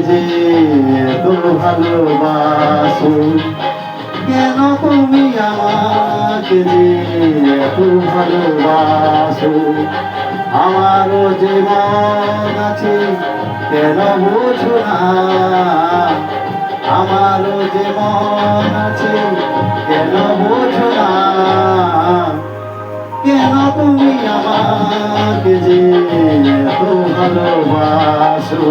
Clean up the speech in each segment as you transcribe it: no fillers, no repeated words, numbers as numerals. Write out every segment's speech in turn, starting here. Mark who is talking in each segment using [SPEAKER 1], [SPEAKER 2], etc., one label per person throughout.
[SPEAKER 1] যে এত ভালোবাসো, কেন তুমি আমাকে যে এত ভালোবাসো। আমারও যে মন আছে কেন বোঝো না, আমারও যে মন আছে কেন বোঝো না। কেন তুমি আমাকে যে এত ভালোবাসো,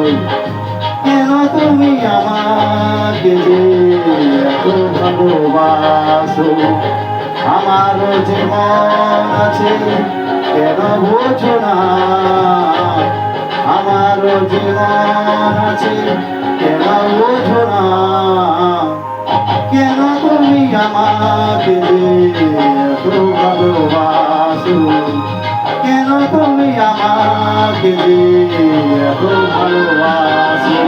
[SPEAKER 1] কেন তুমি আমাকে যে এত ভালোবাসো। আমারও যে মন আছে কেন বোঝো না, আমারও যে মন আছে কেন বোঝো না। কেন তুমি আমাকে যে এত ভালোবাসো, কেন তুমি আমাকে যে এত ভালোবাসো।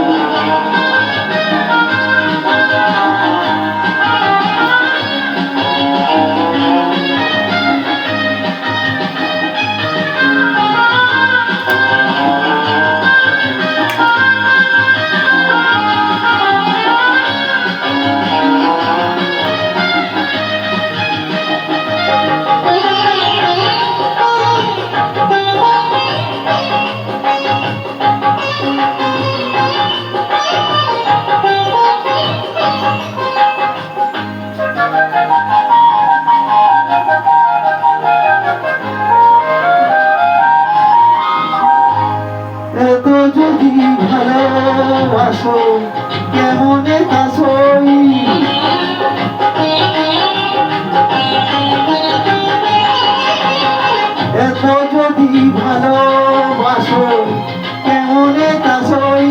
[SPEAKER 1] এত যদি ভালোবাসো কেমনে তা সই, এত যদি ভালোবাসো কেমনে তা সই।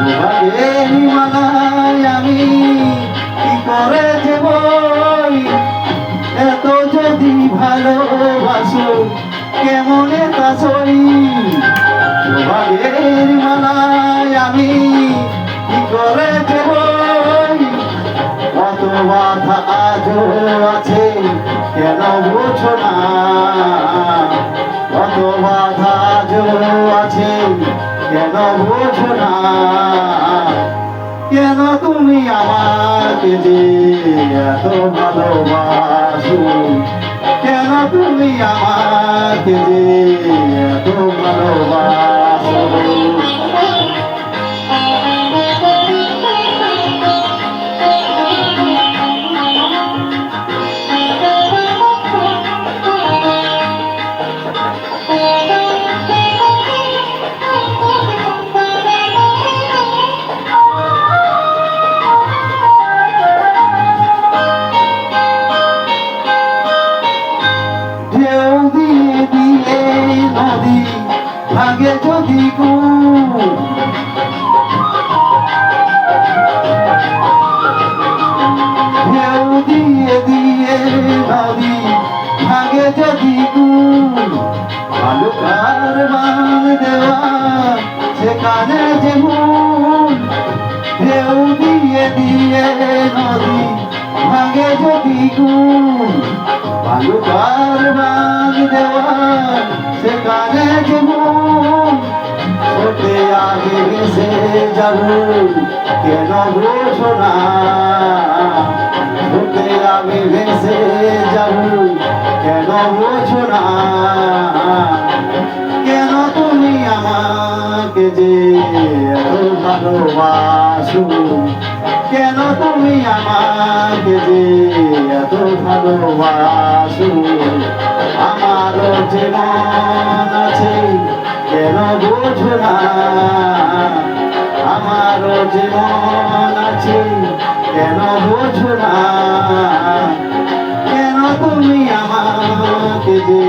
[SPEAKER 1] সোহাগের মালায় আমি কি করে যে বই, এত যদি ভালোবাসো কেমনে তা সই। সোহাগের মালায় আমি কি করে যে বই, কত বাধা আজও আছে কেন বোঝো না, কত বাধা আজও আছে কেন বোঝো না। কেন তুমি আমাকে যে এত ভালোবাসো, কেন তুমি আমাকে যে এত ভালোবাসো। ঢেউ দিয়ে দিয়ে নদী ভাগে যদি কুল, ঢেউ দিয়ে দিয়ে নদী ভাগে যদি কুল। বালুকার বাঁধ দেওয়া সেখানে যে ভুল, ঢেউ দিয়ে দিয়ে নদী ভাগে যদি কুল। বালুকার বাঁধ দেওয়া সেখানে যে ভুল, ছোটে আগে ভেসে যাব কেন বোঝো না, ছোটে আগে ভেসে যাব কেন বোঝো না। কেন তুমি আমাকে যে এত ভালোবাসো, কেন তুমি আমাকে যে এত ভালোবাসো। আমারও যে মন আছে কেন বোঝো না, আমারও যে মন আছে কেন বোঝো না। কেন তুমি আমাকে যে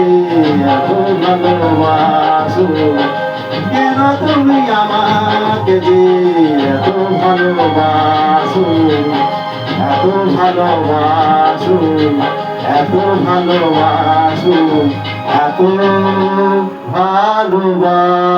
[SPEAKER 1] এত ভালোবাসো, কেন তুমি আমাকে যে এত ভালোবাসো, এত ভালোবাসো, এত ভালোবাসো, এত ভালোবাসো।